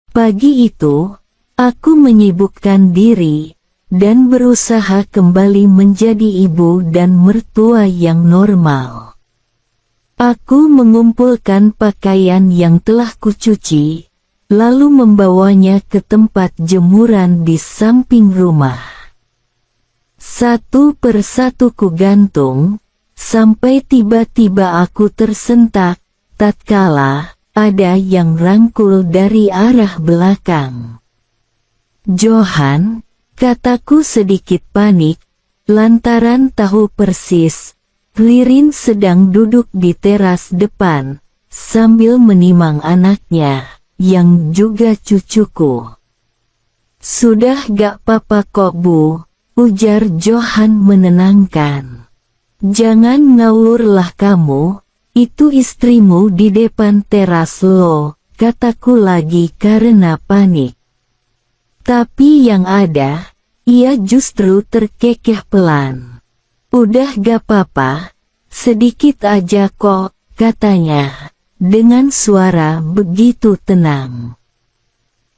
Pagi itu, aku menyibukkan diri dan berusaha kembali menjadi ibu dan mertua yang normal. Aku mengumpulkan pakaian yang telah kucuci, lalu membawanya ke tempat jemuran di samping rumah. Satu persatu kugantung, sampai tiba-tiba aku tersentak, tatkala ada yang rangkul dari arah belakang. "Johan," kataku sedikit panik, lantaran tahu persis, Ririn sedang duduk di teras depan, sambil menimang anaknya, yang juga cucuku. "Sudah gak apa-apa kok Bu," ujar Johan menenangkan. "Jangan ngawurlah kamu, itu istrimu di depan teras loh," kataku lagi karena panik. Tapi yang ada, ia justru terkekeh pelan. "Udah gak apa-apa, sedikit aja kok," katanya, dengan suara begitu tenang.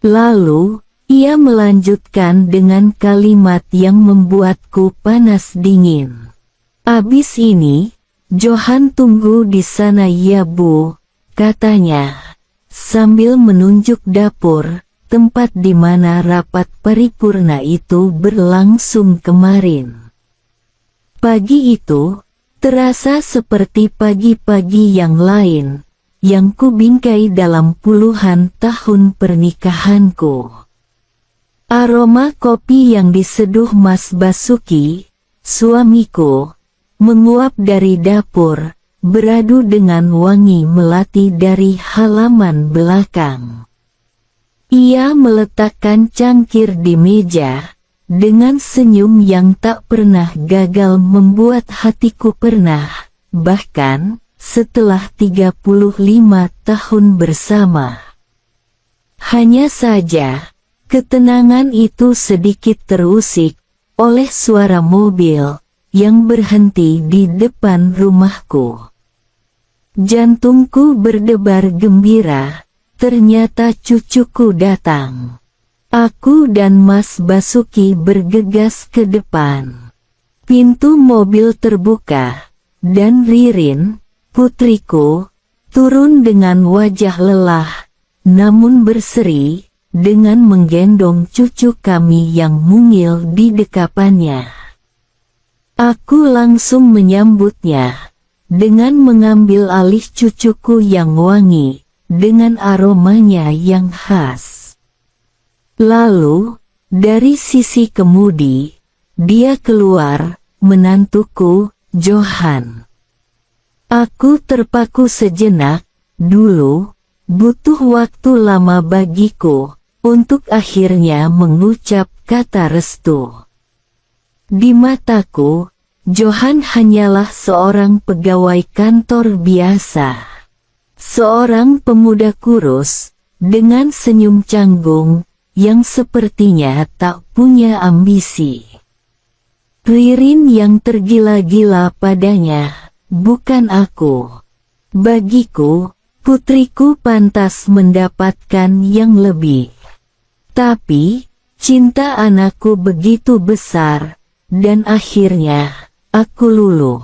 Lalu, ia melanjutkan dengan kalimat yang membuatku panas dingin. "Abis ini, Johan tunggu di sana ya Bu," katanya, sambil menunjuk dapur, tempat di mana rapat paripurna itu berlangsung kemarin. Pagi itu, terasa seperti pagi-pagi yang lain, yang kubingkai dalam puluhan tahun pernikahanku. Aroma kopi yang diseduh Mas Basuki, suamiku, menguap dari dapur, beradu dengan wangi melati dari halaman belakang. Ia meletakkan cangkir di meja, dengan senyum yang tak pernah gagal membuat hatiku pernah, bahkan setelah 35 tahun bersama. Hanya saja, ketenangan itu sedikit terusik oleh suara mobil yang berhenti di depan rumahku. Jantungku berdebar gembira, ternyata cucuku datang. Aku dan Mas Basuki bergegas ke depan. Pintu mobil terbuka, dan Ririn, putriku, turun dengan wajah lelah, namun berseri, dengan menggendong cucu kami yang mungil di dekapannya. Aku langsung menyambutnya, dengan mengambil alih cucuku yang wangi, dengan aromanya yang khas. Lalu, dari sisi kemudi, dia keluar, menantuku, Johan. Aku terpaku sejenak, dulu, butuh waktu lama bagiku, untuk akhirnya mengucap kata restu. Di mataku, Johan hanyalah seorang pegawai kantor biasa. Seorang pemuda kurus, dengan senyum canggung, yang sepertinya tak punya ambisi. Ririn yang tergila-gila padanya, bukan aku. Bagiku, putriku pantas mendapatkan yang lebih. Tapi, cinta anakku begitu besar, dan akhirnya, aku luluh.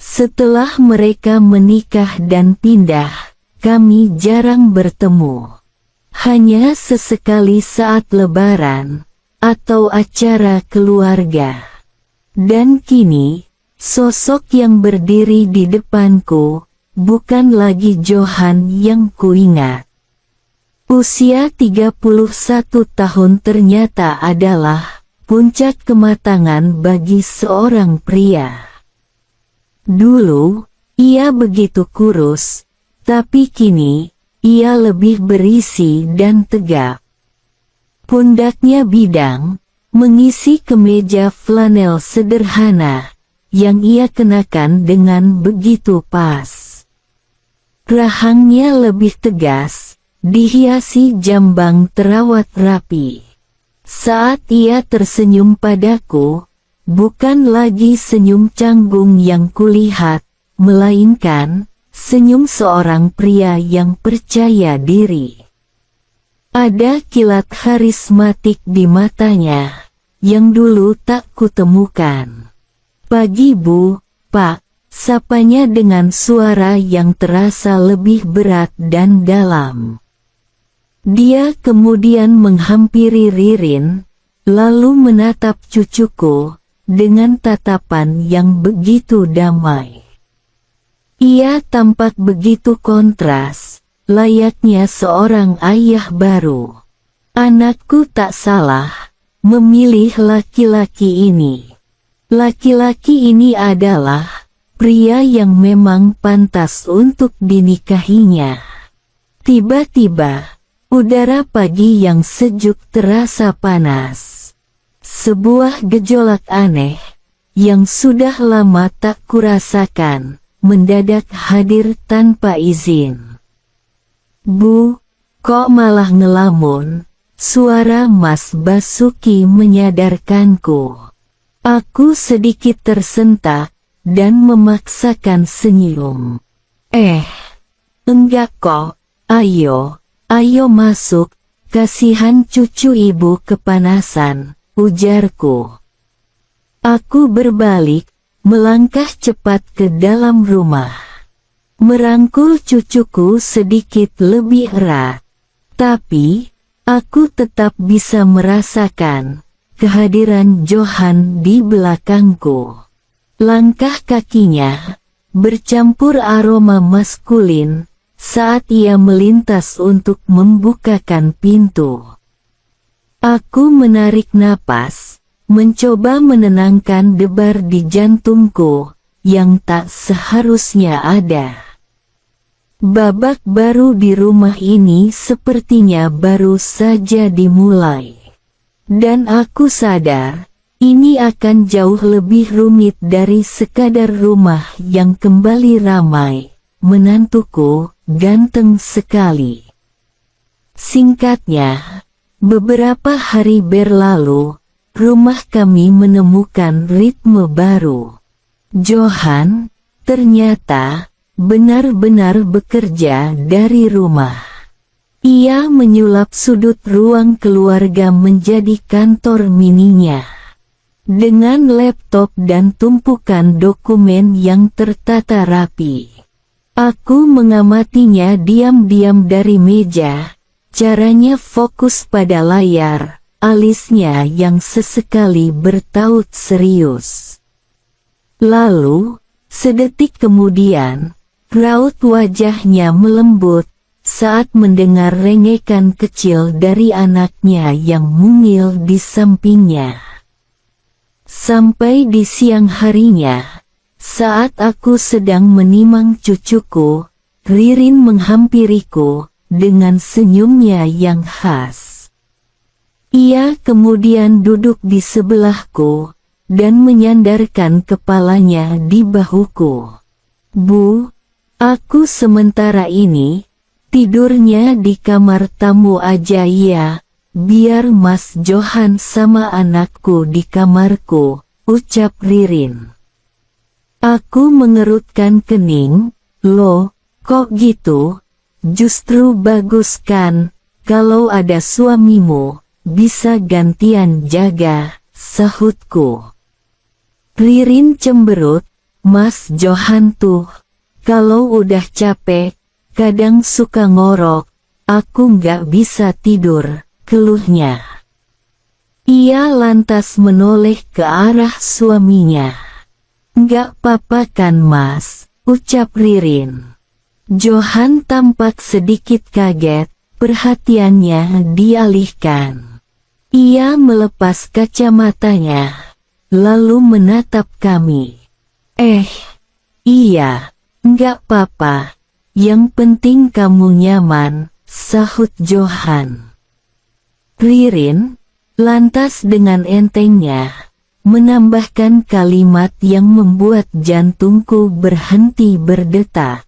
Setelah mereka menikah dan pindah, kami jarang bertemu. Hanya sesekali saat lebaran, atau acara keluarga. Dan kini, sosok yang berdiri di depanku, bukan lagi Johan yang kuingat. Usia 31 tahun ternyata adalah puncak kematangan bagi seorang pria. Dulu, ia begitu kurus, tapi kini, ia lebih berisi dan tegap. Pundaknya bidang, mengisi kemeja flanel sederhana, yang ia kenakan dengan begitu pas. Rahangnya lebih tegas, dihiasi jambang terawat rapi. Saat ia tersenyum padaku, bukan lagi senyum canggung yang kulihat, melainkan senyum seorang pria yang percaya diri. Ada kilat karismatik di matanya, yang dulu tak kutemukan. "Pagi Bu, Pak," sapanya dengan suara yang terasa lebih berat dan dalam. Dia kemudian menghampiri Ririn, lalu menatap cucuku, dengan tatapan yang begitu damai. Ia tampak begitu kontras, layaknya seorang ayah baru. Anakku tak salah memilih laki-laki ini. Laki-laki ini adalah pria yang memang pantas untuk dinikahinya. Tiba-tiba, udara pagi yang sejuk terasa panas. Sebuah gejolak aneh, yang sudah lama tak kurasakan, mendadak hadir tanpa izin. "Bu, kok malah ngelamun?" Suara Mas Basuki menyadarkanku. Aku sedikit tersentak, dan memaksakan senyum. Enggak kok, ayo masuk, kasihan cucu ibu kepanasan," ujarku. Aku berbalik, melangkah cepat ke dalam rumah. Merangkul cucuku sedikit lebih erat. Tapi, aku tetap bisa merasakan kehadiran Johan di belakangku. Langkah kakinya bercampur aroma maskulin saat ia melintas untuk membukakan pintu. Aku menarik napas, mencoba menenangkan debar di jantungku yang tak seharusnya ada. Babak baru di rumah ini sepertinya baru saja dimulai. Dan aku sadar, ini akan jauh lebih rumit dari sekadar rumah yang kembali ramai. Menantuku ganteng sekali. Singkatnya, beberapa hari berlalu, rumah kami menemukan ritme baru. Johan, ternyata, benar-benar bekerja dari rumah. Ia menyulap sudut ruang keluarga menjadi kantor mininya. Dengan laptop dan tumpukan dokumen yang tertata rapi. Aku mengamatinya diam-diam dari meja, caranya fokus pada layar, alisnya yang sesekali bertaut serius. Lalu, sedetik kemudian, raut wajahnya melembut, saat mendengar rengekan kecil dari anaknya yang mungil di sampingnya. Sampai di siang harinya, saat aku sedang menimang cucuku, Ririn menghampiriku, dengan senyumnya yang khas. Ia kemudian duduk di sebelahku, dan menyandarkan kepalanya di bahuku. "Bu, aku sementara ini, tidurnya di kamar tamu aja ya, biar Mas Johan sama anakku di kamarku," ucap Ririn. Aku mengerutkan kening. "Loh, kok gitu? Justru bagus kan, kalau ada suamimu, bisa gantian jaga," sahutku. Ririn cemberut, "Mas Johan tuh, kalau udah capek, kadang suka ngorok, aku nggak bisa tidur," keluhnya. Ia lantas menoleh ke arah suaminya. "Nggak apa-apa kan Mas," ucap Ririn. Johan tampak sedikit kaget, perhatiannya dialihkan. Ia melepas kacamatanya, lalu menatap kami. Iya, nggak apa-apa, yang penting kamu nyaman," sahut Johan. Ririn, lantas dengan entengnya, menambahkan kalimat yang membuat jantungku berhenti berdetak.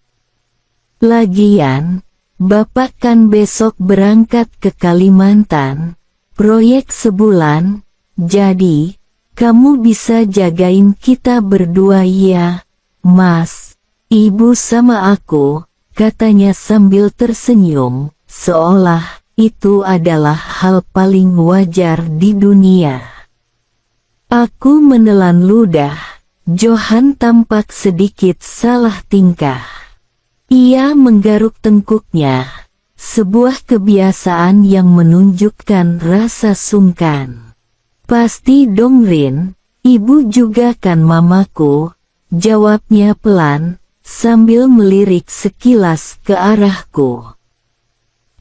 "Lagian, Bapak kan besok berangkat ke Kalimantan, proyek sebulan, jadi, kamu bisa jagain kita berdua ya, Mas, Ibu sama aku," katanya sambil tersenyum, seolah itu adalah hal paling wajar di dunia. Aku menelan ludah. Johan tampak sedikit salah tingkah. Ia menggaruk tengkuknya, sebuah kebiasaan yang menunjukkan rasa sungkan. Pasti dong Rin, ibu juga kan mamaku, jawabnya pelan, sambil melirik sekilas ke arahku.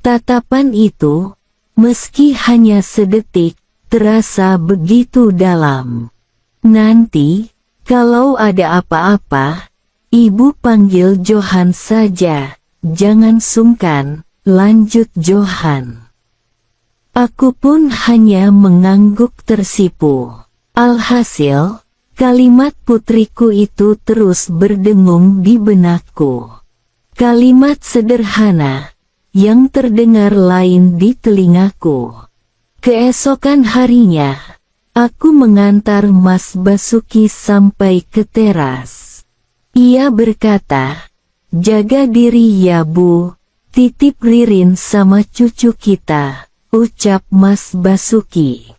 Tatapan itu, meski hanya sedetik, terasa begitu dalam. Nanti, kalau ada apa-apa, ibu panggil Johan saja, jangan sungkan, lanjut Johan. Aku pun hanya mengangguk tersipu. Alhasil, kalimat putriku itu terus berdengung di benakku. Kalimat sederhana, yang terdengar lain di telingaku. Keesokan harinya, aku mengantar Mas Basuki sampai ke teras. Ia berkata, "Jaga diri ya Bu, titip Ririn sama cucu kita," ucap Mas Basuki.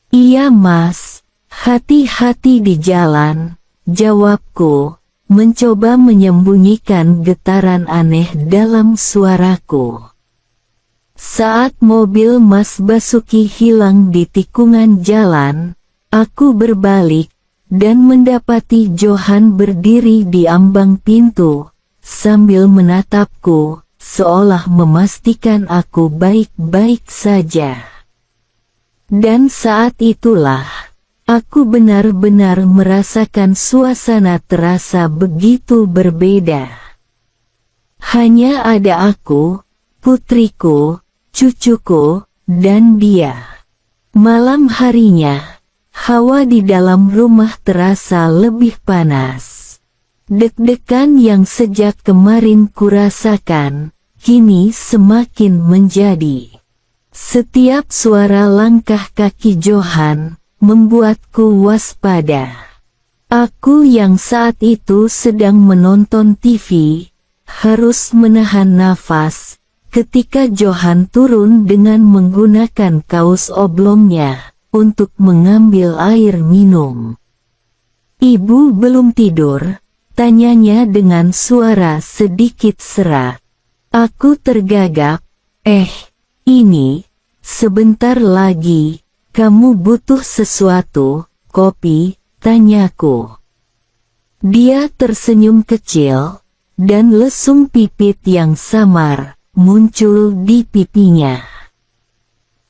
"Iya Mas, hati-hati di jalan," jawabku, mencoba menyembunyikan getaran aneh dalam suaraku. Saat mobil Mas Basuki hilang di tikungan jalan, aku berbalik, dan mendapati Johan berdiri di ambang pintu, sambil menatapku, seolah memastikan aku baik-baik saja. Dan saat itulah, aku benar-benar merasakan suasana terasa begitu berbeda. Hanya ada aku, putriku, cucuku, dan dia. Malam harinya, hawa di dalam rumah terasa lebih panas. Deg-degan yang sejak kemarin kurasakan, kini semakin menjadi. Setiap suara langkah kaki Johan, membuatku waspada. Aku yang saat itu sedang menonton TV, harus menahan nafas, ketika Johan turun dengan menggunakan kaos oblongnya, untuk mengambil air minum. "Ibu belum tidur?" tanyanya dengan suara sedikit serak. Aku tergagap, ini, sebentar lagi, kamu butuh sesuatu, kopi?" tanyaku. Dia tersenyum kecil, dan lesung pipit yang samar muncul di pipinya.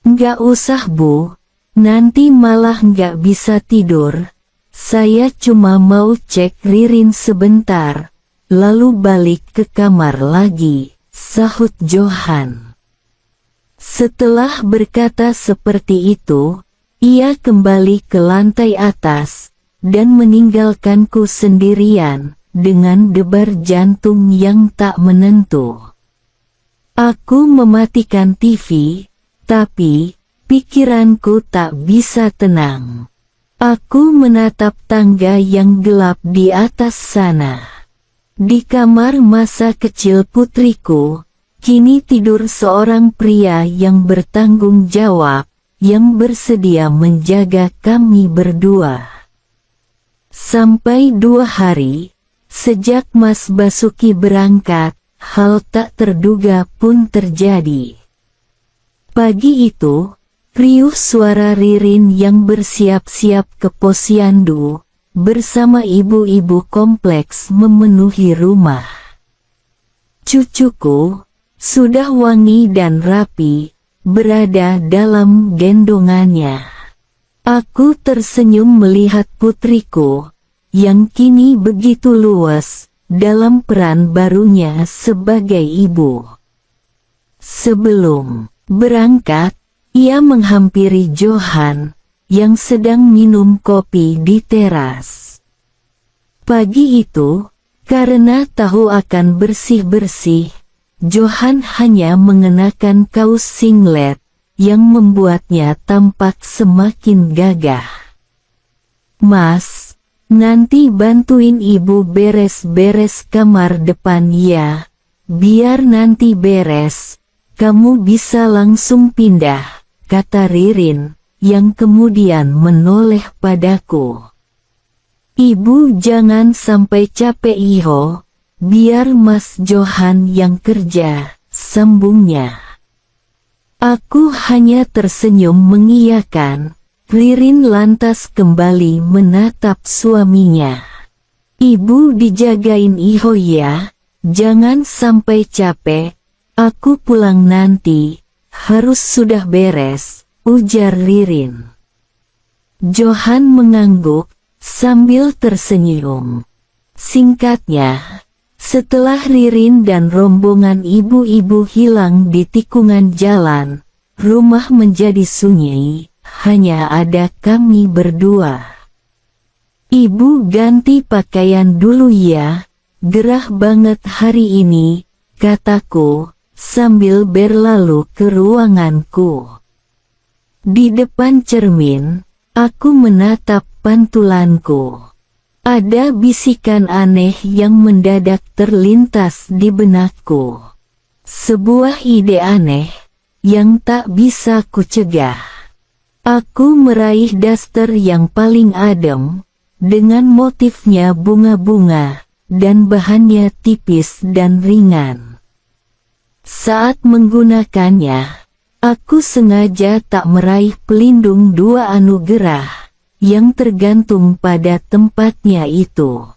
"Nggak usah Bu, nanti malah nggak bisa tidur. Saya cuma mau cek Ririn sebentar, lalu balik ke kamar lagi," sahut Johan. Setelah berkata seperti itu, ia kembali ke lantai atas, dan meninggalkanku sendirian, dengan debar jantung yang tak menentu. Aku mematikan TV, tapi pikiranku tak bisa tenang. Aku menatap tangga yang gelap di atas sana. Di kamar masa kecil putriku, kini tidur seorang pria yang bertanggung jawab, yang bersedia menjaga kami berdua. Sampai 2 hari, sejak Mas Basuki berangkat, hal tak terduga pun terjadi. Pagi itu, riuh suara Ririn yang bersiap-siap ke posyandu, bersama ibu-ibu kompleks memenuhi rumah. Cucuku, sudah wangi dan rapi, berada dalam gendongannya. Aku tersenyum melihat putriku, yang kini begitu luas, dalam peran barunya sebagai ibu. Sebelum berangkat, ia menghampiri Johan, yang sedang minum kopi di teras. Pagi itu, karena tahu akan bersih-bersih, Johan hanya mengenakan kaos singlet, yang membuatnya tampak semakin gagah. "Mas, nanti bantuin ibu beres-beres kamar depan ya, biar nanti beres, kamu bisa langsung pindah, kata Ririn, yang kemudian menoleh padaku. Ibu jangan sampai capek Iho, biar Mas Johan yang kerja, sambungnya. Aku hanya tersenyum mengiyakan. Ririn lantas kembali menatap suaminya. Ibu dijagain Iho ya, jangan sampai capek, aku pulang nanti, harus sudah beres, ujar Ririn. Johan mengangguk, sambil tersenyum. Singkatnya, setelah Ririn dan rombongan ibu-ibu hilang di tikungan jalan, rumah menjadi sunyi. Hanya ada kami berdua. Ibu ganti pakaian dulu ya, gerah banget hari ini, kataku, sambil berlalu ke ruanganku. Di depan cermin, aku menatap pantulanku. Ada bisikan aneh yang mendadak terlintas di benakku. Sebuah ide aneh, yang tak bisa kucegah. Aku meraih daster yang paling adem, dengan motifnya bunga-bunga, dan bahannya tipis dan ringan. Saat menggunakannya, aku sengaja tak meraih pelindung dua anugerah, yang tergantung pada tempatnya itu.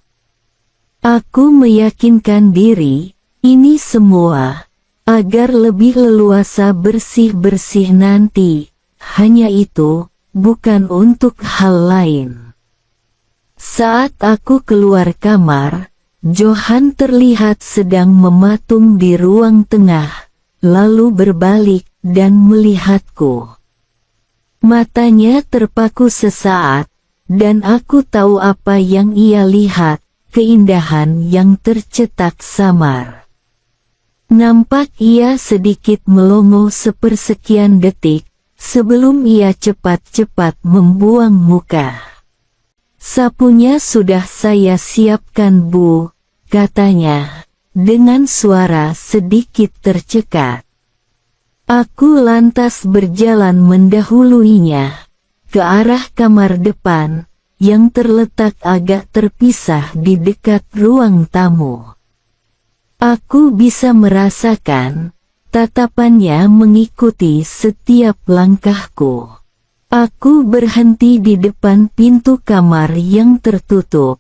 Aku meyakinkan diri, ini semua, agar lebih leluasa bersih-bersih nanti. Hanya itu, bukan untuk hal lain. Saat aku keluar kamar, Johan terlihat sedang mematung di ruang tengah, lalu berbalik dan melihatku. Matanya terpaku sesaat, dan aku tahu apa yang ia lihat, keindahan yang tercetak samar. Nampak ia sedikit melongo sepersekian detik, sebelum ia cepat-cepat membuang muka. Sapunya sudah saya siapkan Bu, katanya, dengan suara sedikit tercekat. Aku lantas berjalan mendahuluinya, ke arah kamar depan, yang terletak agak terpisah di dekat ruang tamu. Aku bisa merasakan, tatapannya mengikuti setiap langkahku. Aku berhenti di depan pintu kamar yang tertutup.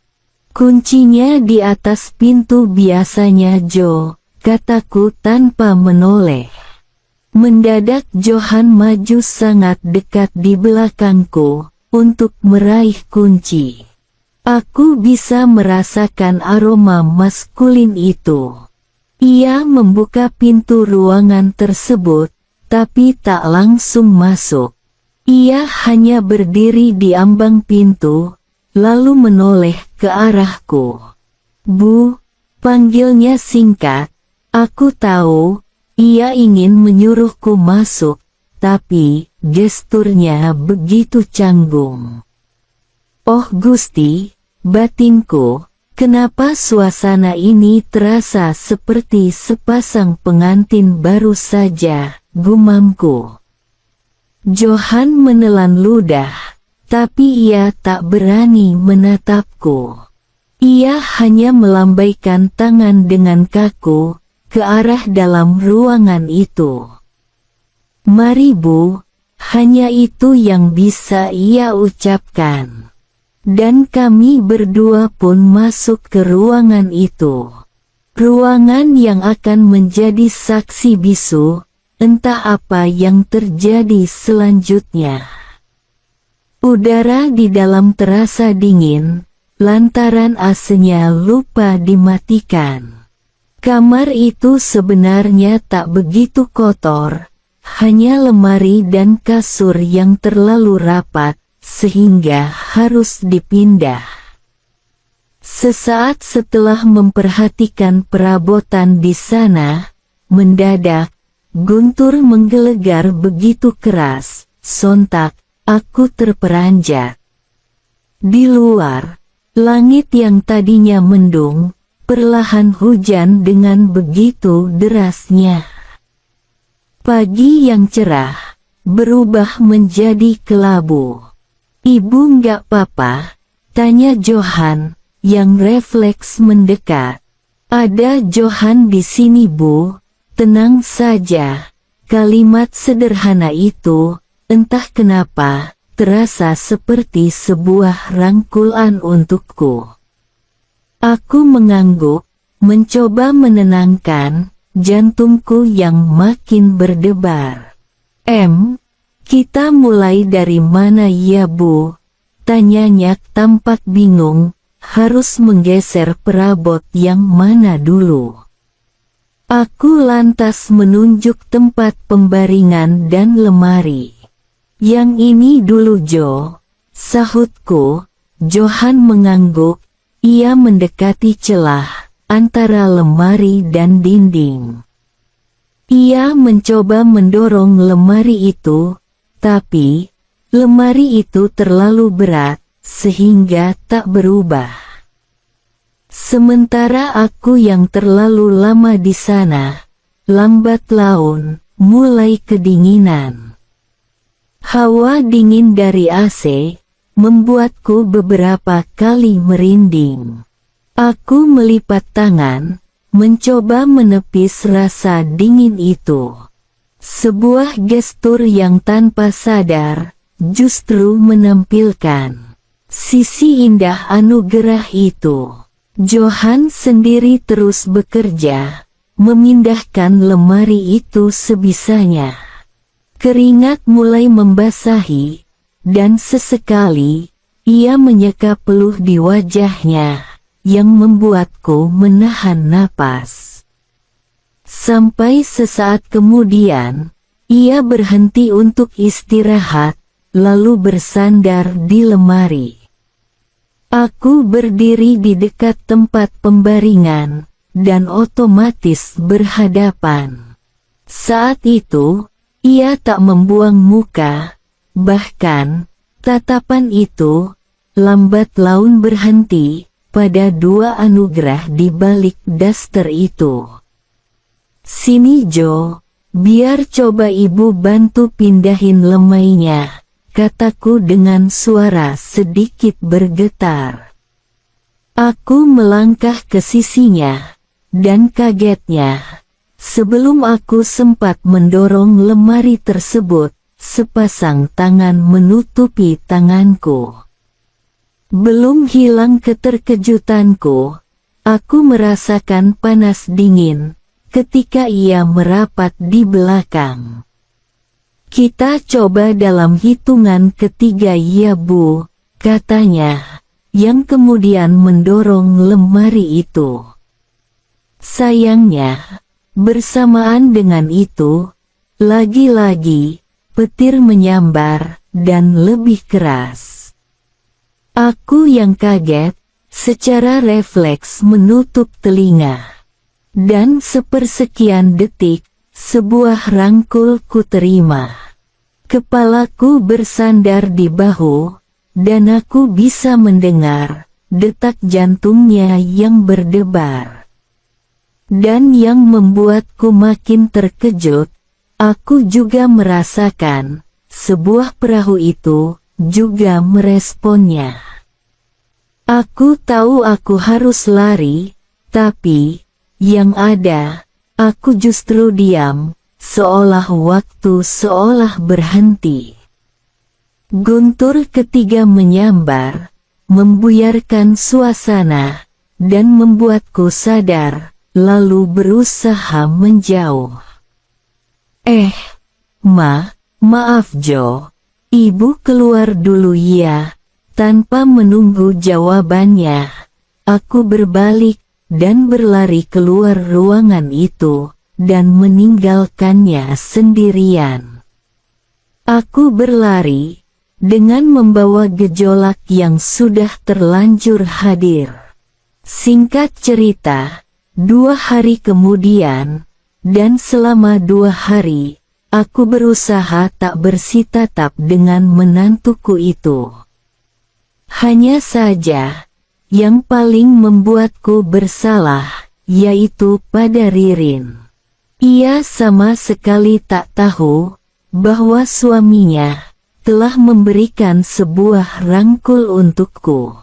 Kuncinya di atas pintu biasanya Jo, kataku tanpa menoleh. Mendadak Johan maju sangat dekat di belakangku, untuk meraih kunci. Aku bisa merasakan aroma maskulin itu. Ia membuka pintu ruangan tersebut, tapi tak langsung masuk. Ia hanya berdiri di ambang pintu, lalu menoleh ke arahku. Bu, panggilnya singkat. Aku tahu, ia ingin menyuruhku masuk, tapi gesturnya begitu canggung. Oh Gusti, batinku. Kenapa suasana ini terasa seperti sepasang pengantin baru saja, gumamku. Johan menelan ludah, tapi ia tak berani menatapku. Ia hanya melambaikan tangan dengan kaku, ke arah dalam ruangan itu. Mari Bu, hanya itu yang bisa ia ucapkan. Dan kami berdua pun masuk ke ruangan itu. Ruangan yang akan menjadi saksi bisu, entah apa yang terjadi selanjutnya. Udara di dalam terasa dingin, lantaran AC-nya lupa dimatikan. Kamar itu sebenarnya tak begitu kotor, hanya lemari dan kasur yang terlalu rapat, sehingga harus dipindah. Sesaat setelah memperhatikan perabotan di sana, mendadak, guntur menggelegar begitu keras, sontak, aku terperanjat. Di luar, langit yang tadinya mendung, perlahan hujan dengan begitu derasnya. Pagi yang cerah berubah menjadi kelabu. "Ibu nggak apa-apa?" tanya Johan, yang refleks mendekat. "Ada Johan di sini, Bu. Tenang saja." Kalimat sederhana itu, entah kenapa, terasa seperti sebuah rangkulan untukku. Aku mengangguk, mencoba menenangkan jantungku yang makin berdebar. Kita mulai dari mana ya, Bu?" tanyanya tampak bingung, harus menggeser perabot yang mana dulu. Aku lantas menunjuk tempat pembaringan dan lemari. "Yang ini dulu, Jo," sahutku. Johan mengangguk, ia mendekati celah antara lemari dan dinding. Ia mencoba mendorong lemari itu, tapi lemari itu terlalu berat, sehingga tak berubah. Sementara aku yang terlalu lama di sana, lambat laun, mulai kedinginan. Hawa dingin dari AC, membuatku beberapa kali merinding. Aku melipat tangan, mencoba menepis rasa dingin itu. Sebuah gestur yang tanpa sadar, justru menampilkan sisi indah anugerah itu. Johan sendiri terus bekerja, memindahkan lemari itu sebisanya. Keringat mulai membasahi, dan sesekali, ia menyeka peluh di wajahnya, yang membuatku menahan napas. Sampai sesaat kemudian, ia berhenti untuk istirahat, lalu bersandar di lemari. Aku berdiri di dekat tempat pembaringan, dan otomatis berhadapan. Saat itu, ia tak membuang muka, bahkan, tatapan itu, lambat laun berhenti, pada dua anugerah di balik daster itu. "Sini, Jo, biar coba ibu bantu pindahin lemainya," kataku dengan suara sedikit bergetar. Aku melangkah ke sisinya, dan kagetnya, sebelum aku sempat mendorong lemari tersebut, sepasang tangan menutupi tanganku. Belum hilang keterkejutanku, aku merasakan panas dingin ketika ia merapat di belakang. "Kita coba dalam hitungan ketiga ya, Bu," katanya, yang kemudian mendorong lemari itu. Sayangnya, bersamaan dengan itu, lagi-lagi, petir menyambar, dan lebih keras. Aku yang kaget, secara refleks menutup telinga. Dan sepersekian detik, sebuah rangkul kuterima. Kepalaku bersandar di bahu, dan aku bisa mendengar detak jantungnya yang berdebar. Dan yang membuatku makin terkejut, aku juga merasakan sebuah perahu itu juga meresponnya. Aku tahu aku harus lari, tapi yang ada, aku justru diam, seolah waktu seolah berhenti. Guntur ketiga menyambar, membuyarkan suasana, dan membuatku sadar, lalu berusaha menjauh. Maaf Jo, ibu keluar dulu ya." Tanpa menunggu jawabannya, aku berbalik, dan berlari keluar ruangan itu, dan meninggalkannya sendirian. Aku berlari, dengan membawa gejolak yang sudah terlanjur hadir. Singkat cerita, 2 hari kemudian, dan selama 2 hari, aku berusaha tak bersitatap dengan menantuku itu. Hanya saja, yang paling membuatku bersalah, yaitu pada Ririn. Ia sama sekali tak tahu bahwa suaminya telah memberikan sebuah rangkul untukku.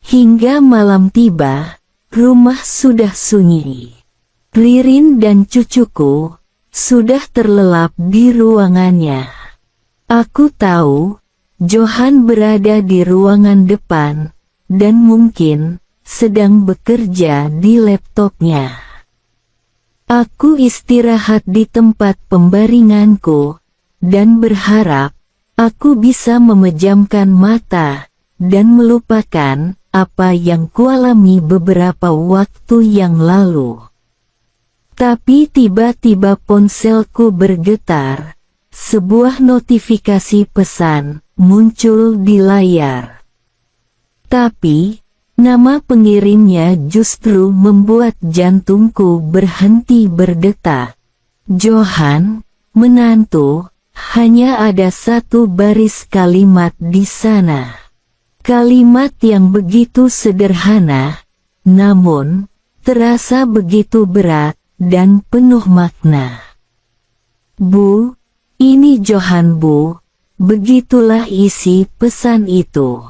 Hingga malam tiba, rumah sudah sunyi. Ririn dan cucuku sudah terlelap di ruangannya. Aku tahu Johan berada di ruangan depan dan mungkin sedang bekerja di laptopnya. Aku istirahat di tempat pembaringanku dan berharap aku bisa memejamkan mata dan melupakan apa yang kualami beberapa waktu yang lalu. Tapi tiba-tiba ponselku bergetar. Sebuah notifikasi pesan muncul di layar. Tapi nama pengirimnya justru membuat jantungku berhenti berdetak. Johan, menantu, hanya ada satu baris kalimat di sana. Kalimat yang begitu sederhana, namun terasa begitu berat dan penuh makna. Bu, ini Johan Bu, begitulah isi pesan itu.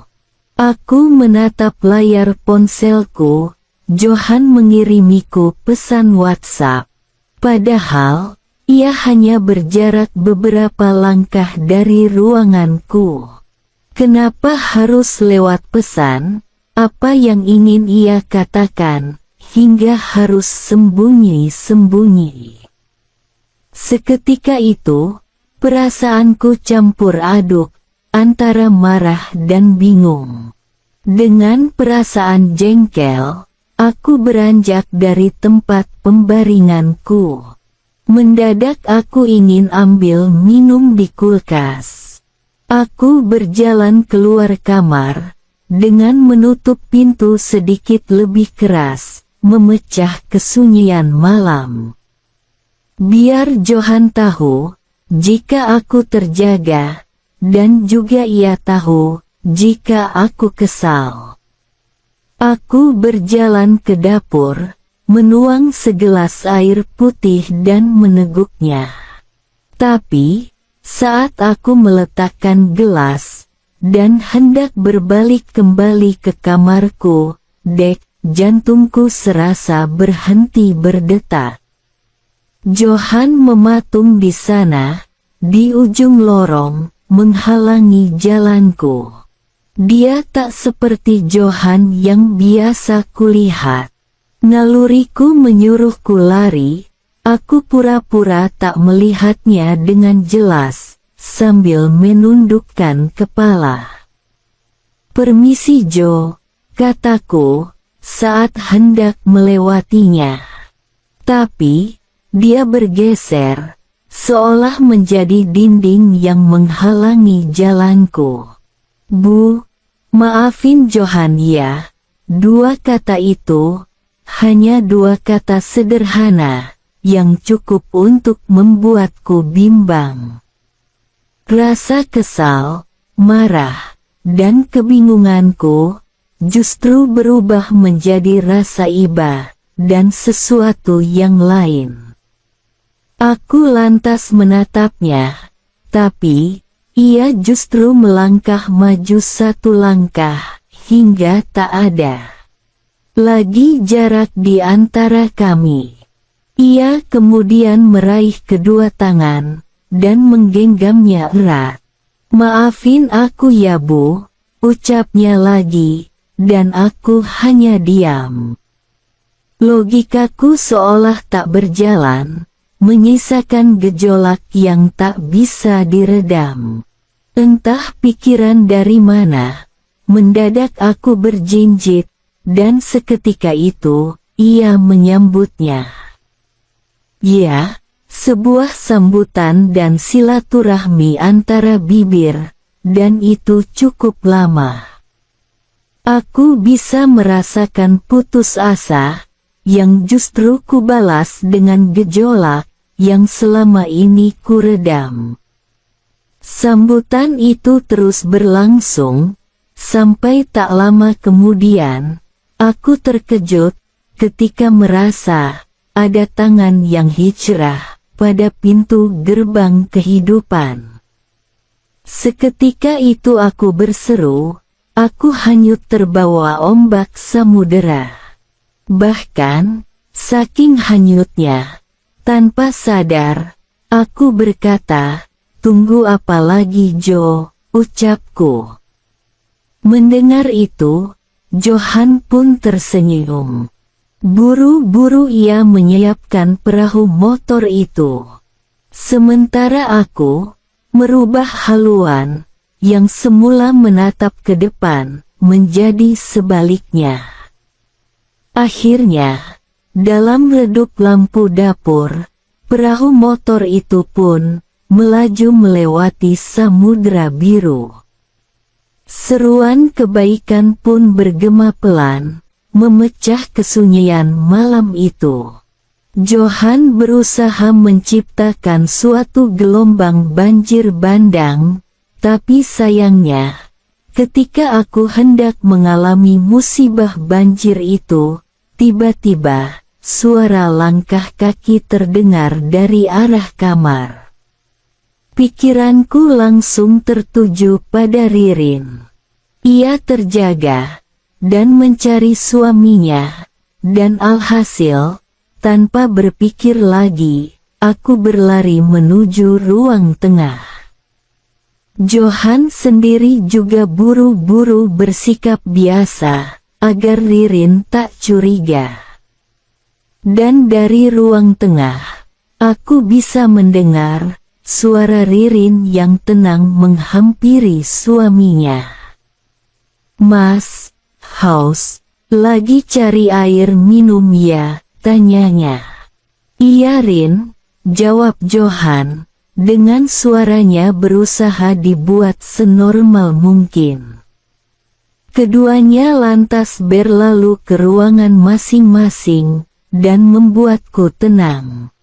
Aku menatap layar ponselku, Johan mengirimiku pesan WhatsApp. Padahal, ia hanya berjarak beberapa langkah dari ruanganku. Kenapa harus lewat pesan? Apa yang ingin ia katakan, hingga harus sembunyi-sembunyi? Seketika itu, perasaanku campur aduk, antara marah dan bingung. Dengan perasaan jengkel, aku beranjak dari tempat pembaringanku. Mendadak aku ingin ambil minum di kulkas. Aku berjalan keluar kamar, dengan menutup pintu sedikit lebih keras, memecah kesunyian malam. Biar Johan tahu, jika aku terjaga, dan juga ia tahu, jika aku kesal. Aku berjalan ke dapur, menuang segelas air putih dan meneguknya. Tapi, saat aku meletakkan gelas, dan hendak berbalik kembali ke kamarku, jantungku serasa berhenti berdetak. Johan mematung di sana, di ujung lorong, menghalangi jalanku. Dia tak seperti Johan yang biasa kulihat. Naluriku menyuruhku lari, aku pura-pura tak melihatnya dengan jelas, sambil menundukkan kepala. "Permisi Jo," kataku, saat hendak melewatinya. Tapi, dia bergeser, seolah menjadi dinding yang menghalangi jalanku. "Bu, maafin Johan ya." Dua kata itu, hanya dua kata sederhana, yang cukup untuk membuatku bimbang. Rasa kesal, marah, dan kebingunganku, justru berubah menjadi rasa iba, dan sesuatu yang lain. Aku lantas menatapnya, tapi ia justru melangkah maju satu langkah, hingga tak ada lagi jarak di antara kami. Ia kemudian meraih kedua tangan, dan menggenggamnya erat. "Maafin aku ya Bu," ucapnya lagi, dan aku hanya diam. Logikaku seolah tak berjalan, menyisakan gejolak yang tak bisa diredam. Entah pikiran dari mana, mendadak aku berjinjit, dan seketika itu, ia menyambutnya. Ya, sebuah sambutan dan silaturahmi antara bibir, dan itu cukup lama. Aku bisa merasakan putus asa, yang justru kubalas dengan gejolak, yang selama ini kuredam. Sambutan itu terus berlangsung, sampai tak lama kemudian, aku terkejut, ketika merasa, ada tangan yang hijrah pada pintu gerbang kehidupan. Seketika itu aku berseru, aku hanyut terbawa ombak samudera. Bahkan, saking hanyutnya, tanpa sadar, aku berkata, tunggu apa lagi Jo, ucapku. Mendengar itu, Johan pun tersenyum. Buru-buru ia menyiapkan perahu motor itu. Sementara aku, merubah haluan, yang semula menatap ke depan, menjadi sebaliknya. Akhirnya, dalam redup lampu dapur, perahu motor itu pun melaju melewati samudra biru. Seruan kebaikan pun bergema pelan, memecah kesunyian malam itu. Johan berusaha menciptakan suatu gelombang banjir bandang, tapi sayangnya, ketika aku hendak mengalami musibah banjir itu, tiba-tiba, suara langkah kaki terdengar dari arah kamar. Pikiranku langsung tertuju pada Ririn. Ia terjaga dan mencari suaminya, dan alhasil, tanpa berpikir lagi, aku berlari menuju ruang tengah. Johan sendiri juga buru-buru bersikap biasa, agar Ririn tak curiga. Dan dari ruang tengah, aku bisa mendengar suara Ririn yang tenang menghampiri suaminya. Mas, haus, lagi cari air minum ya, tanyanya. Iya Rin, jawab Johan, dengan suaranya berusaha dibuat senormal mungkin. Keduanya lantas berlalu ke ruangan masing-masing, dan membuatku tenang.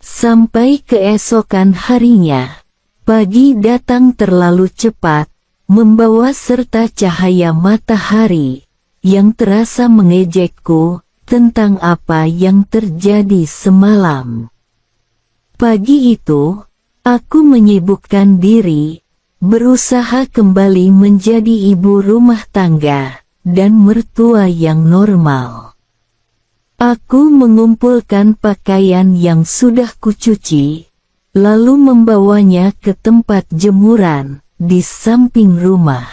Sampai keesokan harinya, pagi datang terlalu cepat, membawa serta cahaya matahari, yang terasa mengejekku, tentang apa yang terjadi semalam. Pagi itu, aku menyibukkan diri, berusaha kembali menjadi ibu rumah tangga, dan mertua yang normal. Aku mengumpulkan pakaian yang sudah kucuci, lalu membawanya ke tempat jemuran, di samping rumah.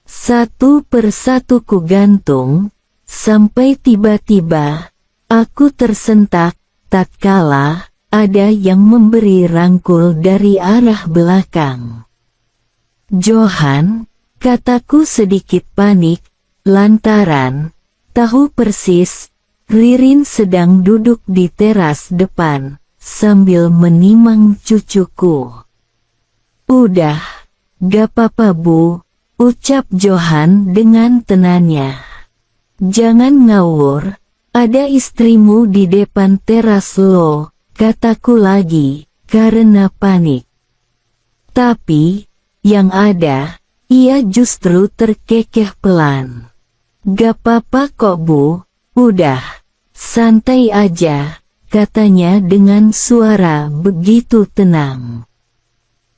Satu persatu kugantung, sampai tiba-tiba, aku tersentak, tatkala ada yang memberi rangkul dari arah belakang. Johan, kataku sedikit panik, lantaran tahu persis, Ririn sedang duduk di teras depan, sambil menimang cucuku. Udah, gak apa-apa Bu, ucap Johan dengan tenangnya. Jangan ngawur, ada istrimu di depan teras lo, kataku lagi, karena panik. Tapi, yang ada, ia justru terkekeh pelan. Gak apa-apa kok Bu, udah, santai aja, katanya dengan suara begitu tenang.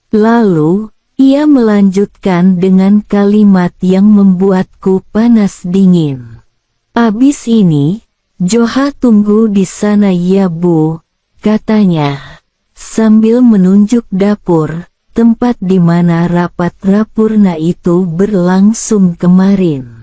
Lalu, ia melanjutkan dengan kalimat yang membuatku panas dingin. Abis ini, Joha tunggu di sana ya Bu, katanya, sambil menunjuk dapur, tempat di mana rapat rapurna itu berlangsung kemarin.